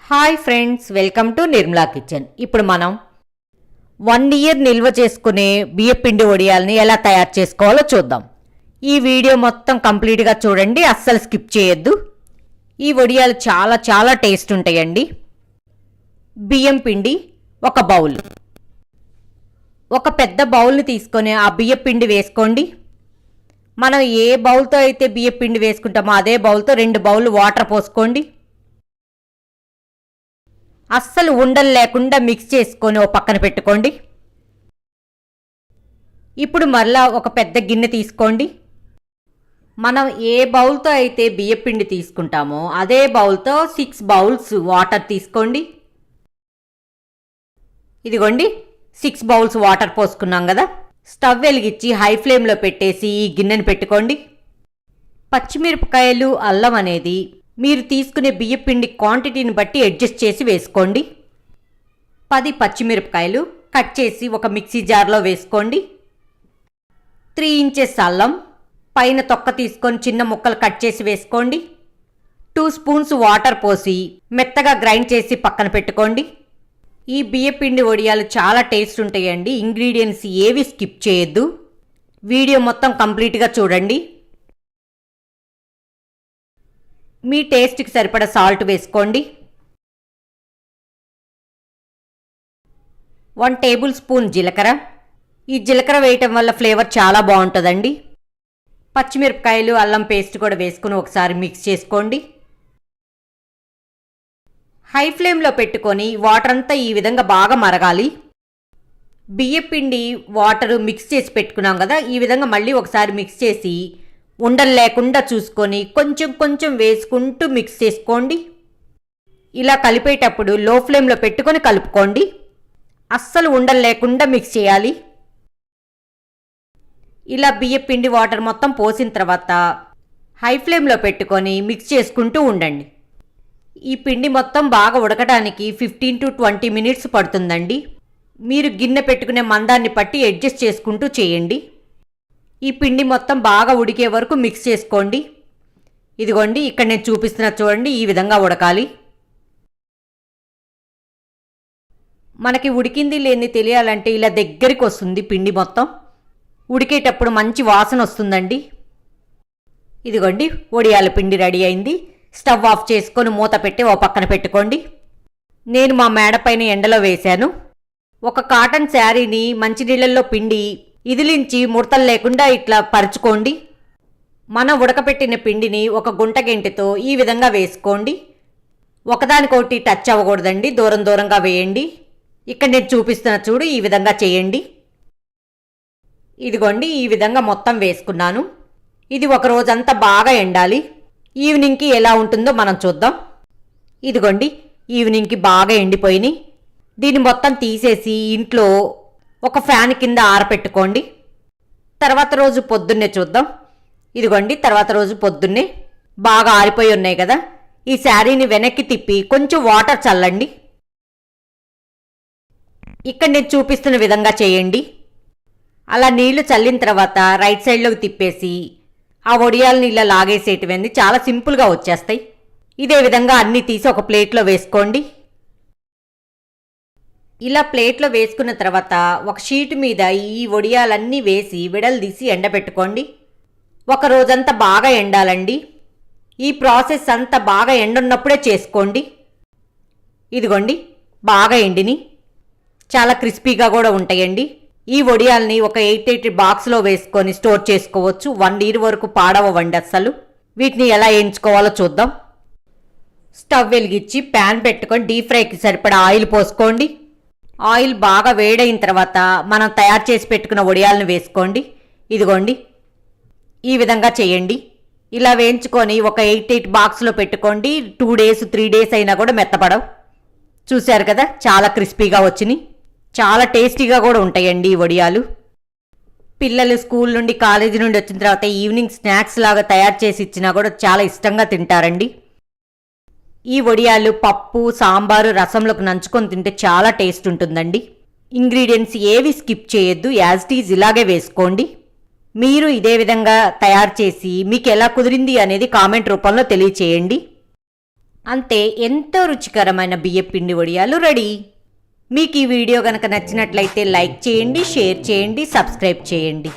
Hi friends, welcome to Nirmala kitchen. ఇప్పుడు మనం 1 year నిల్వ చేసుకునే బియ్యపిండి వడియాల్ని ఎలా తయారు చేసుకోవాలో చూద్దాం. ఈ వీడియో మొత్తం కంప్లీట్గా చూడండి, అస్సలు స్కిప్ చేయొద్దు. ఈ వడియాలు చాలా చాలా టేస్ట్ ఉంటాయండి. బియ్యం పిండి ఒక బౌల్, ఒక పెద్ద బౌల్ని తీసుకొని ఆ బియ్యపిండి వేసుకోండి. మనం ఏ బౌల్తో అయితే బియ్యపిండి వేసుకుంటామో అదే బౌల్తో 2 బౌల్ వాటర్ పోసుకోండి. అస్సలు ఉండలు లేకుండా మిక్స్ చేసుకొని ఓ పక్కన పెట్టుకోండి. ఇప్పుడు మరలా ఒక పెద్ద గిన్నె తీసుకోండి. మనం ఏ బౌల్తో అయితే బియ్యపిండి తీసుకుంటామో అదే బౌల్తో 6 బౌల్స్ వాటర్ తీసుకోండి. ఇదిగోండి, 6 బౌల్స్ వాటర్ పోసుకున్నాం కదా. స్టవ్ వెలిగించి హై ఫ్లేమ్లో పెట్టేసి ఈ గిన్నెను పెట్టుకోండి. పచ్చిమిరపకాయలు, అల్లం అనేది మీరు తీసుకునే బియ్యపిండి క్వాంటిటీని బట్టి అడ్జస్ట్ చేసి వేసుకోండి. 10 పచ్చిమిరపకాయలు కట్ చేసి ఒక మిక్సీ జార్లో వేసుకోండి. 3 ఇంచెస్ అల్లం పైన తొక్క తీసుకొని చిన్న ముక్కలు కట్ చేసి వేసుకోండి. 2 స్పూన్స్ వాటర్ పోసి మెత్తగా గ్రైండ్ చేసి పక్కన పెట్టుకోండి. ఈ బియ్యపిండి వడియాలు చాలా టేస్ట్ ఉంటాయండి. ఇంగ్రీడియంట్స్ ఏవి స్కిప్ చేయొద్దు, వీడియో మొత్తం కంప్లీట్గా చూడండి. మీ టేస్ట్కి సరిపడా సాల్ట్ వేసుకోండి. 1 టేబుల్ స్పూన్ జీలకర్ర. ఈ జీలకర్ర వేయటం వల్ల ఫ్లేవర్ చాలా బాగుంటుందండి. పచ్చిమిరపకాయలు, అల్లం పేస్ట్ కూడా వేసుకుని ఒకసారి మిక్స్ చేసుకోండి. హై ఫ్లేమ్లో పెట్టుకొని వాటర్ అంతా ఈ విధంగా బాగా మరగాలి. బియ్యపిండి వాటర్ మిక్స్ చేసి పెట్టుకున్నాం కదా, ఈ విధంగా మళ్ళీ ఒకసారి మిక్స్ చేసి ఉండలు లేకుండా చూసుకొని కొంచెం కొంచెం వేసుకుంటూ మిక్స్ చేసుకోండి. ఇలా కలిపేటప్పుడు లో ఫ్లేమ్లో పెట్టుకొని కలుపుకోండి. అస్సలు ఉండలు లేకుండా మిక్స్ చేయాలి. ఇలా బియ్యపిండి వాటర్ మొత్తం పోసిన తర్వాత హై ఫ్లేమ్లో పెట్టుకొని మిక్స్ చేసుకుంటూ ఉండండి. ఈ పిండి మొత్తం బాగా ఉడకడానికి 15 to 20 మినిట్స్ పడుతుందండి. మీరు గిన్నె పెట్టుకునే మందాన్ని పట్టి అడ్జస్ట్ చేసుకుంటూ చేయండి. ఈ పిండి మొత్తం బాగా ఉడికే వరకు మిక్స్ చేసుకోండి. ఇదిగోండి, ఇక్కడ నేను చూపిస్తున్నా చూడండి, ఈ విధంగా ఉడకాలి. మనకి ఉడికింది లేని తెలియాలంటే ఇలా దగ్గరికి వస్తుంది పిండి మొత్తం. ఉడికేటప్పుడు మంచి వాసన వస్తుందండి. ఇదిగోండి, వడియాల పిండి రెడీ అయింది. స్టవ్ ఆఫ్ చేసుకొని మూత పెట్టి ఓ పక్కన పెట్టుకోండి. నేను మా మేడ పైన ఎండలో వేశాను. ఒక కాటన్ శారీని మంచినీళ్ళల్లో పిండి ఇదిలించి ముడతలు లేకుండా ఇట్లా పరుచుకోండి. మనం ఉడకపెట్టిన పిండిని ఒక గుంట గెంటితో ఈ విధంగా వేసుకోండి. ఒకదానికొకటి టచ్ అవ్వకూడదండి, దూరం దూరంగా వేయండి. ఇక్కడ నేను చూపిస్తున్న చూడు, ఈ విధంగా చేయండి. ఇదిగోండి, ఈ విధంగా మొత్తం వేసుకున్నాను. ఇది ఒక రోజంతా బాగా ఎండాలి. ఈవినింగ్కి ఎలా ఉంటుందో మనం చూద్దాం. ఇదిగోండి, ఈవినింగ్కి బాగా ఎండిపోయినాయి. దీన్ని మొత్తం తీసేసి ఇంట్లో ఒక ఫ్యాన్ కింద ఆరపెట్టుకోండి. తర్వాత రోజు పొద్దున్నే చూద్దాం. ఇదిగోండి, తర్వాత రోజు పొద్దున్నే బాగా ఆరిపోయి ఉన్నాయి కదా. ఈ శారీని వెనక్కి తిప్పి కొంచెం వాటర్ చల్లండి. ఇక్కడ నేను చూపిస్తున్న విధంగా చేయండి. అలా నీళ్లు చల్లిన తర్వాత రైట్ సైడ్లోకి తిప్పేసి ఆ వడియాలని ఇలా లాగేసేటివన్నీ చాలా సింపుల్గా వచ్చేస్తాయి. ఇదే విధంగా అన్నీ తీసి ఒక ప్లేట్లో వేసుకోండి. ఇలా ప్లేట్లో వేసుకున్న తర్వాత ఒక షీట్ మీద ఈ వడియాలన్నీ వేసి విడలదీసి ఎండబెట్టుకోండి. ఒక రోజంతా బాగా ఎండాలండి. ఈ ప్రాసెస్ అంతా బాగా ఎండున్నప్పుడే చేసుకోండి. ఇదిగోండి, బాగా ఎండిని చాలా క్రిస్పీగా కూడా ఉంటాయండి. ఈ వడియాల్ని ఒక 8 బాక్స్లో వేసుకొని స్టోర్ చేసుకోవచ్చు. 1 ఇయర్ వరకు పాడవండి అస్సలు. వీటిని ఎలా వేయించుకోవాలో చూద్దాం. స్టవ్ వెలిగించి ప్యాన్ పెట్టుకొని డీప్ ఫ్రైకి సరిపడా ఆయిల్ పోసుకోండి. ఆయిల్ బాగా వేడైన తర్వాత మనం తయారు చేసి పెట్టుకున్న వడియాలను వేసుకోండి. ఇదిగోండి, ఈ విధంగా చేయండి. ఇలా వేయించుకొని ఒక 8 బాక్స్లో పెట్టుకోండి. 2 days 3 days అయినా కూడా మెత్తపడవు. చూశారు కదా, చాలా క్రిస్పీగా వచ్చినాయి. చాలా టేస్టీగా కూడా ఉంటాయండి ఈ వడియాలు. పిల్లలు స్కూల్ నుండి కాలేజీ నుండి వచ్చిన తర్వాత ఈవినింగ్ స్నాక్స్ లాగా తయారు చేసి ఇచ్చినా కూడా చాలా ఇష్టంగా తింటారండి. ఈ వడియాలు పప్పు, సాంబారు, రసంలోకి నంచుకొని తింటే చాలా టేస్ట్ ఉంటుందండి. ఇంగ్రీడియంట్స్ ఏవి స్కిప్ చేయొద్దు, యాజ్ ఇట్ ఈజ్ ఇలాగే వేసుకోండి. మీరు ఇదే విధంగా తయారు చేసి మీకు ఎలా కుదిరింది అనేది కామెంట్ రూపంలో తెలియచేయండి. అంతే, ఎంతో రుచికరమైన బియ్యపిండి వడియాలు రెడీ. మీకు ఈ వీడియో గనక నచ్చినట్లయితే లైక్ చేయండి, షేర్ చేయండి, సబ్స్క్రైబ్ చేయండి.